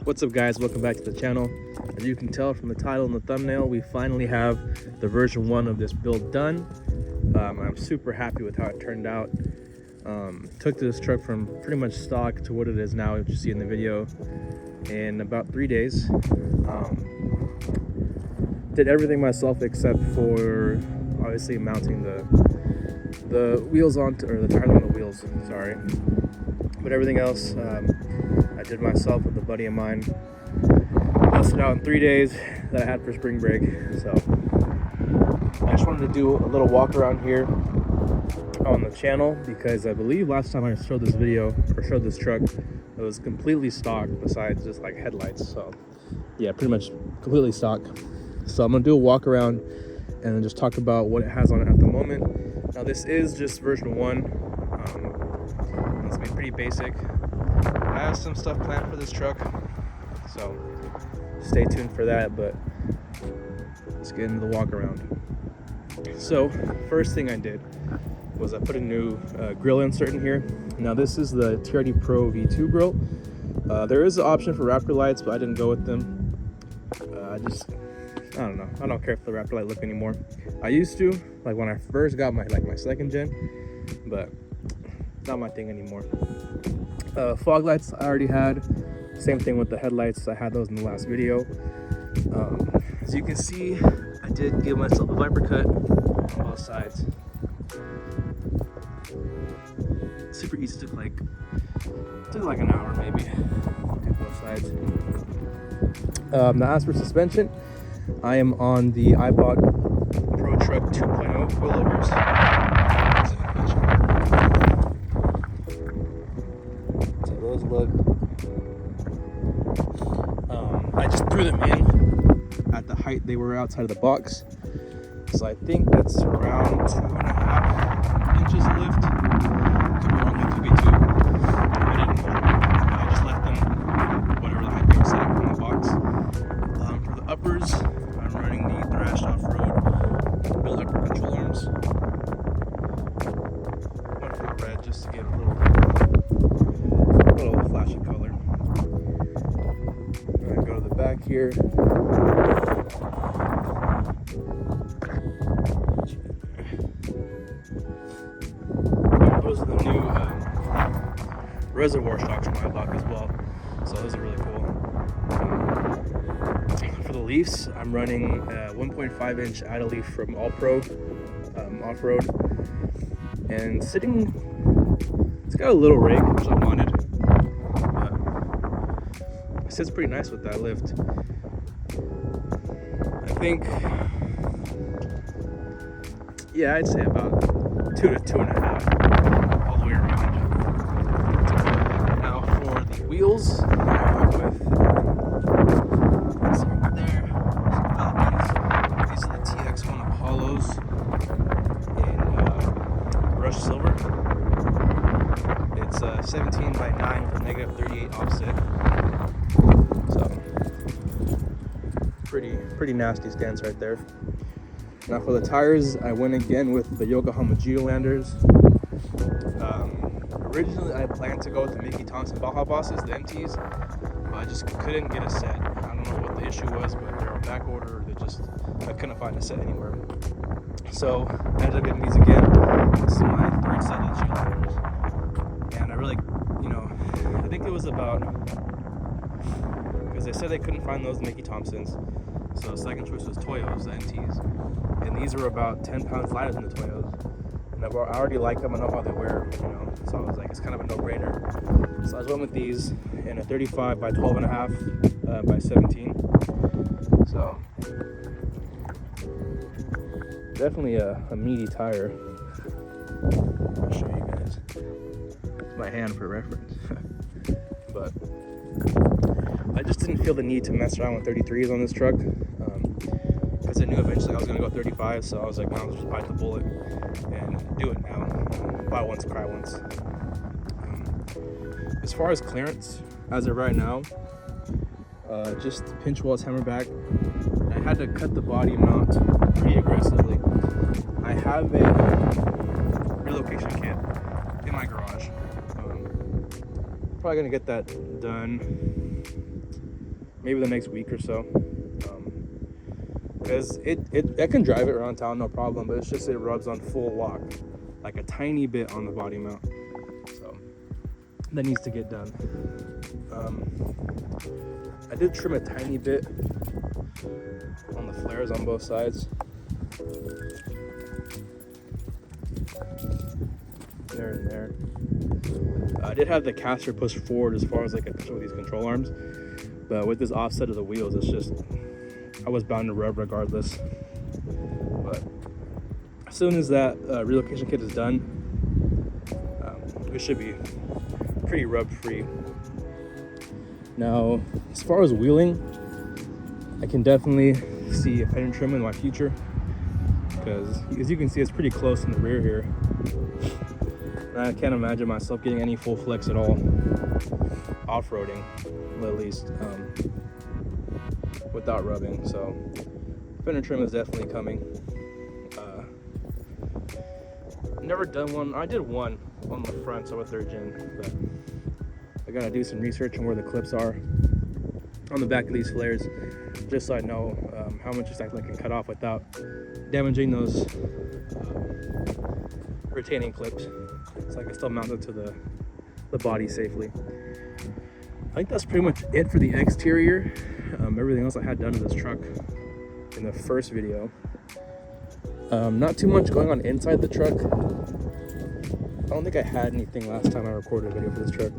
What's up guys, welcome back to the channel. As you can tell from the title and the thumbnail, we finally have the version 1 of this build done. I'm super happy with how it turned out. Took this truck from pretty much stock to what it is now, which you see in the video, in about 3 days. Did everything myself except for obviously mounting the wheels onto, or the tires on the wheels, sorry. But everything else I did myself with a buddy of mine. Busted out in 3 days that I had for spring break. So I just wanted to do a little walk around here on the channel because I believe last time I showed this video or showed this truck, it was completely stock besides just like headlights. So yeah, pretty much completely stock. So I'm gonna do a walk around and then just talk about what it has on it at the moment. Now this is just version 1. It's gonna be pretty basic. I have some stuff planned for this truck, so stay tuned for that, but let's get into the walk around. So first thing I did was I put a new grill insert in here. Now this is the TRD Pro V2 grill. There is an option for Raptor lights, but I didn't go with them. I don't know. I don't care if the Raptor light look anymore. I used to, like when I first got my second gen, but not my thing anymore. Fog lights I already had. Same thing with the headlights. I had those in the last video. As you can see, I did give myself a viper cut on both sides. Super easy, took like an hour maybe. Get both sides. Now as for suspension, I am on the iBot Pro Truck 2.0 coilovers. So those look. I just threw them in at the height they were outside of the box. So I think that's around 2.5 inches of lift. Could be wrong, it could be 2. I just left them whatever the height they were set up from the box. For the uppers, I'm running the Thrashed off-road build upper control arms. Went for the red just to get a little flashy color. I'm gonna go to the back here. Those are the new reservoir shocks from my block as well, so those are really cool. For the leafs, I'm running 1.5 inch Ida leaf from All Pro off-road, and sitting, it's got a little rake which I wanted. It sits pretty nice with that lift. I think, yeah, I'd say about 2 to 2.5 all the way around. Now for the wheels, I went with this right there, some Falcons. These are the TX1 Apollos in brushed silver. It's 17 by 9 for negative 38 offset. So pretty nasty stance right there. Now for the tires, I went again with the Yokohama Geolanders. Originally I planned to go with the Mickey Thompson Baja Bosses, the MTs, but I just couldn't get a set. I don't know what the issue was, but they were back order, I couldn't find a set anywhere. So I ended up getting these again. This is my third set of Geolanders. And I really, I think it was about, because they said they couldn't find those Mickey Thompsons. So the second choice was Toyos, the NTs. And these were about 10 pounds lighter than the Toyos. And I already like them, I know how they wear, So I was like, it's kind of a no-brainer. So I just went with these in a 35 by 12.5 by 17. So definitely a meaty tire. I'll show you guys. My hand for reference. But I just didn't feel the need to mess around with 33s on this truck, because I knew eventually I was going to go 35, so I was like, I'll just bite the bullet and do it now. Buy once, cry once. As far as clearance, as of right now, just pinch wells, hammer back. I had to cut the body mount pretty aggressively. I have a relocation kit in my garage. Probably gonna get that done maybe the next week or so. Because I can drive it around town, no problem, but it's just it rubs on full lock, like a tiny bit on the body mount. So that needs to get done. I did trim a tiny bit on the flares on both sides. There and there. I did have the caster pushed forward as far as I could push with these control arms, but with this offset of the wheels, it's just, I was bound to rub regardless. But as soon as that relocation kit is done, we should be pretty rub free. Now, as far as wheeling, I can definitely see a fender trim in my future, because as you can see, it's pretty close in the rear here. And I can't imagine myself getting any full flex at all off-roading, at least, without rubbing. So fender trim is definitely coming. Never done one. I did one on the front, so a 3rd gen, but I gotta do some research on where the clips are on the back of these flares, just so I know how much exactly I can cut off without damaging those retaining clips, so I can still mount it to the body safely. I think that's pretty much it for the exterior. Everything else I had done to this truck in the first video. Not too much going on inside the truck. I don't think I had anything last time I recorded a video for this truck,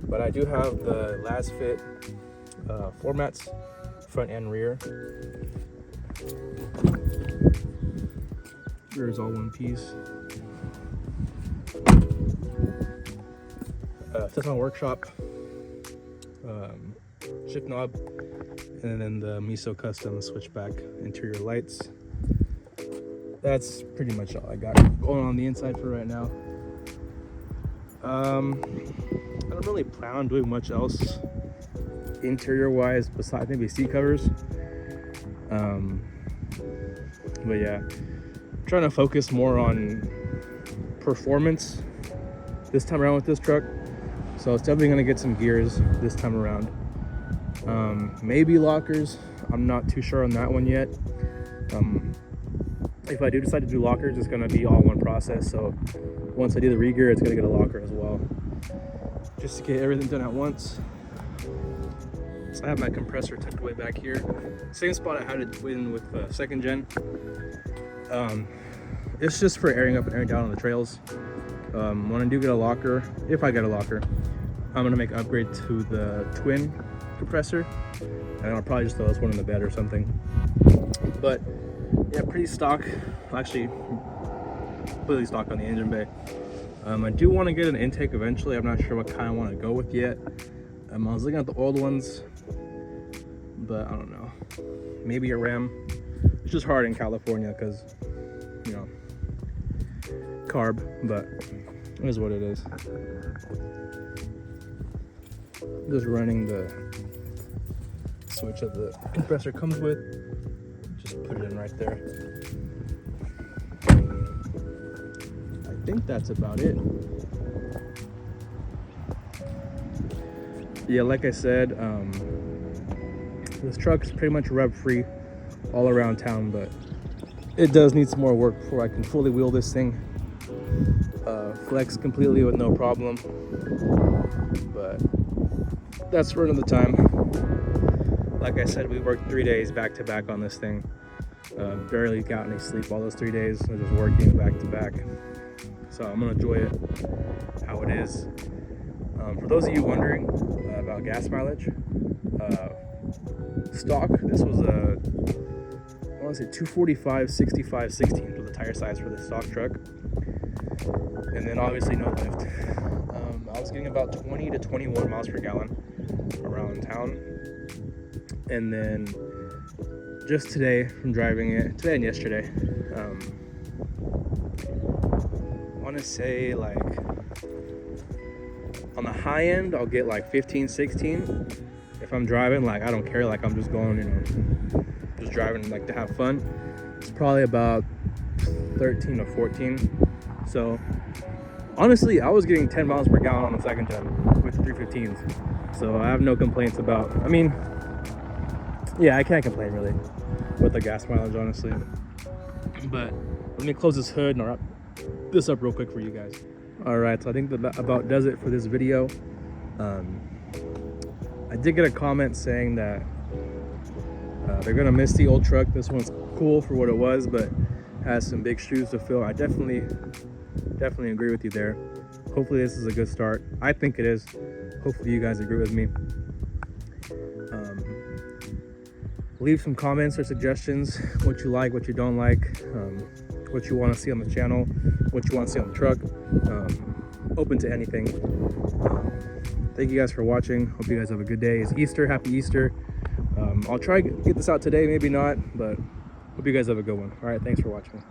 but I do have the last fit floor mats, front and rear. Rear is all one piece. Tacoma workshop, shift knob, and then the Miso custom switchback interior lights. That's pretty much all I got going on the inside for right now. I don't really plan on doing much else interior wise besides maybe seat covers. But yeah, I'm trying to focus more on performance this time around with this truck. So it's definitely gonna get some gears this time around. Maybe lockers. I'm not too sure on that one yet. If I do decide to do lockers, it's gonna be all one process. So once I do the re-gear, it's gonna get a locker as well, just to get everything done at once. So I have my compressor tucked away back here, same spot I had it in with the 2nd gen. It's just for airing up and airing down on the trails. When I do get a locker, if I get a locker, I'm gonna make an upgrade to the twin compressor, and I'll probably just throw this one in the bed or something. But yeah, pretty stock, actually completely stock on the engine bay. I do want to get an intake eventually. I'm not sure what kind I want to go with yet. I was looking at the old ones, but I don't know, maybe a Ram. It's just hard in California because, you know, carb, but it is what it is. Just running the switch that the compressor comes with, just put it in right there. I think that's about it. Yeah, like I said, this truck is pretty much rub free all around town, but it does need some more work before I can fully wheel this thing. Flex completely with no problem, but that's for another time. Like I said, we worked 3 days back to back on this thing. Barely got any sleep all those 3 days. I was just working back to back. So I'm gonna enjoy it how it is. For those of you wondering about gas mileage, stock, this was a, I want to say 245, 65, 16 was the tire size for this stock truck. And then obviously no lift. I was getting about 20 to 21 miles per gallon around town. And then just today from driving it, today and yesterday, I want to say like on the high end, I'll get like 15, 16. If I'm driving, like I don't care, like I'm just going, you know, just driving like to have fun. It's probably about 13 or 14. So honestly, I was getting 10 miles per gallon on the 2nd gen with the 315s. So I have no complaints about, I mean, yeah, I can't complain really with the gas mileage, honestly. But let me close this hood and I'll wrap this up real quick for you guys. All right, so I think that about does it for this video. I did get a comment saying that they're gonna miss the old truck. This one's cool for what it was, but has some big shoes to fill. I definitely agree with you there. Hopefully this is a good start. I think it is. Hopefully you guys agree with me. Leave some comments or suggestions, what you like, what you don't like, what you want to see on the channel, what you want to see on the truck. Open to anything. Thank you guys for watching. Hope you guys have a good day. It's Easter. Happy Easter. I'll try to get this out today, maybe not, but hope you guys have a good one. All right, thanks for watching.